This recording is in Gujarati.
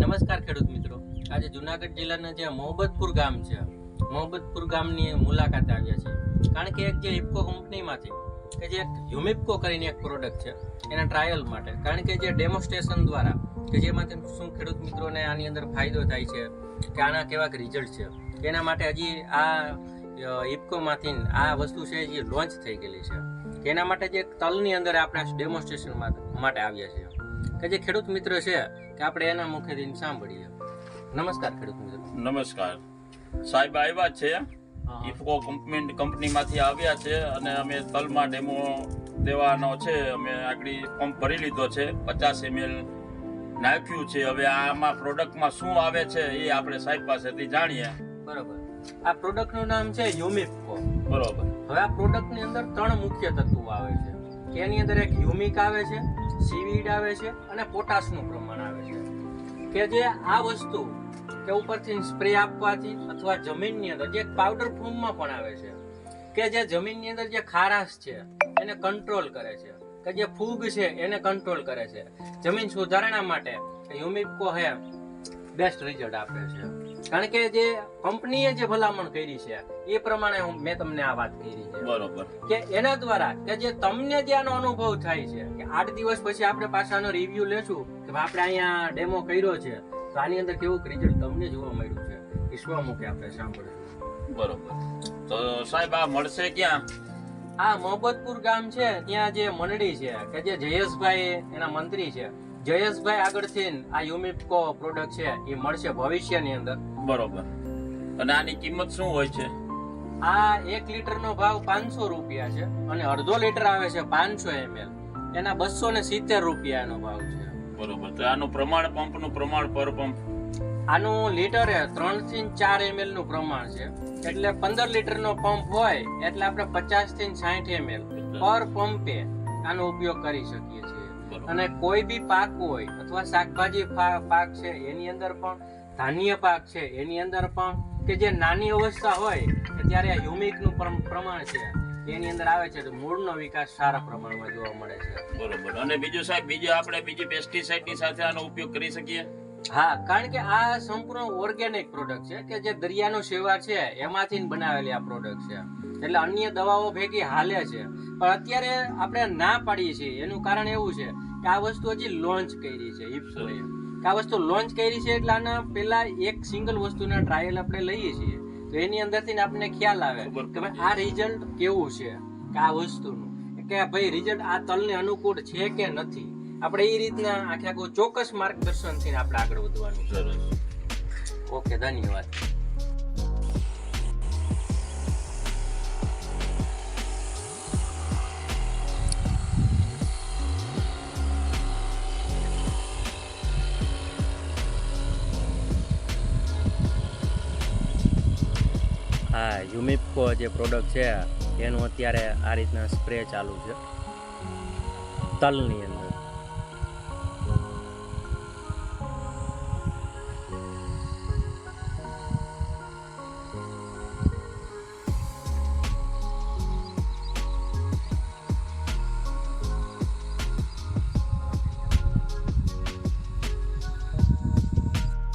નમસ્કાર ખેડૂત મિત્રો, આજે જુનાગઢ જિલ્લાના જે મોહબ્બતપુર ગામ છે, મોહબ્બતપુર ગામની મુલાકાતે આવ્યા છે. કારણ કે એક જે ઇફકો કંપનીમાંથી કે જે યુમિપકો કરીને એક પ્રોડક્ટ છે એના ટ્રાયલ માટે, કારણ કે જે ડેમોન્સ્ટ્રેશન દ્વારા કે જેમાંથી શું ખેડૂત મિત્રોને આની અંદર ફાયદો થાય છે કે આના કેવા રિઝલ્ટ છે, એના માટે હજી આ ઇફકોમાંથી આ વસ્તુ છે જે લોન્ચ થઈ ગયેલી છે. એના માટે જે તલની અંદર આપણે ડેમોન્સ્ટ્રેશન માટે આવ્યા છીએ કે જે ખેડૂત મિત્ર છે કે આપણે એના મુખેથી સાંભળીએ. નમસ્કાર ખેડૂત મિત્રો. નમસ્કાર સાહેબ, આવ્યા છે ઇફકો કંપનીમાંથી આવ્યા છે અને અમે તલમાં ડેમો દેવાનો છે. અમે આગળ પંપ ભરી લીધો છે, 50 ml નાખ્યું છે. હવે આમાં પ્રોડક્ટમાં શું આવે છે એ આપણે સાહેબ પાસેથી જાણીએ. બરોબર. આ પ્રોડક્ટનું નામ છે યુમિપકો. બરોબર. હવે આ પ્રોડક્ટની અંદર 3 મુખ્ય તત્વો આવે છે. એની અંદર એક હ્યુમિક આવે છે, સીવીડ આવે છે અને પોટાશનું પ્રમાણ આવે છે. કે જે આ વસ્તુ કે ઉપરથી સ્પ્રે આપવાથી અથવા જમીનની અંદર જે પાવડર ફોર્મમાં પણ આવે છે કે જે જમીનની અંદર જે ખારાશ છે એને કંટ્રોલ કરે છે, કે જે ફૂગ છે એને કંટ્રોલ કરે છે. જમીન સુધારણા માટે યુમિપકો હે બેસ્ટ રિઝલ્ટ આપે છે. કારણ કે જે કંપનીએ જે ભલામણ કરી છે એ પ્રમાણે મેં તમને આ વાત કરી છે. બરોબર. કે એના દ્વારા કે જે તમને જે આનો અનુભવ થાય છે કે 8 દિવસ પછી આપણે પાછાનો રિવ્યુ લેશું કે આપણે અહીંયા ડેમો કર્યો છે તો આની અંદર કેવું રિઝલ્ટ તમને જોવા મળ્યું છે એ સ્વમુખે આપણે સાંભળ્યું. બરોબર. તો સાહેબ આ મળશે ક્યાં? આ મોહબ્બતપુર ગામ છે ત્યાં જે મંડળી છે કે જે જયેશભાઈ એના મંત્રી છે, જયેશભાઈ આગળથી આ યુમિપકો પ્રોડક્ટ છે એ મળશે ભવિષ્યની અંદર. બરોબર. અને આની કિંમત શું હોય છે? આ 1 લીટરનો ભાવ 500 રૂપિયા છે અને અડધો લીટર આવે છે 500 ml, એના 270 રૂપિયાનો ભાવ છે. બરોબર. તો આનું પ્રમાણ, પંપનું પ્રમાણ પર પંપ? આનું લીટરે 3 થી 4 ml નું પ્રમાણ છે. એટલે 15 લીટરનો પંપ હોય એટલે આપણે 50 થી 60 ml પર પંપે આનો ઉપયોગ કરી શકીએ છીએ. અને કોઈ બી પાક હોય અથવા શાકભાજી પાક છે એની અંદર પણ, ધાન્ય પાક છે એની અંદર પણ, કે જે નાની અવસ્થા હોય ત્યારે હ્યુમિકનું પ્રમાણ છે એની અંદર આવે છે તો મૂળનો વિકાસ સારા પ્રમાણમાં જોવા મળે છે. બરોબર. અને બીજું સાહેબ, આપણે બીજી પેસ્ટિસાઇડની સાથે આનો ઉપયોગ કરી શકીએ? હા, કારણ કે આ સંપૂર્ણ ઓર્ગેનિક પ્રોડક્ટ છે કે જે દરિયાનો શેવાળ છે એમાંથી બનાવેલી આ પ્રોડક્ટ છે. એટલે અન્ય દવાઓ ભેગી હાલે છે, પણ અત્યારે આપણે ના પાડીએ છીએ એનું કારણ એવું છે કે આ વસ્તુ હજી લોન્ચ કરી છે ઇફકોએ. આ વસ્તુ લોન્ચ કરી છે એટલે આના પહેલા એક સિંગલ વસ્તુના ટ્રાયલ આપણે લઈએ છીએ તો એની અંદરથી આપણને ખ્યાલ આવે કે ભાઈ આ રિઝલ્ટ કેવું છે કે આ વસ્તુનું, કે ભાઈ રિઝલ્ટ આ તલને અનુકૂળ છે કે નથી. આપણે એ રીતના આખું ચોક્કસ માર્ગદર્શનથી આપણે આગળ વધવાનું. સરસ. ઓકે, ધન્યવાદ. હા, યુમિપકો જે પ્રોડક્ટ છે એનું અત્યારે આ રીતના સ્પ્રે ચાલુ છે તલની અંદર.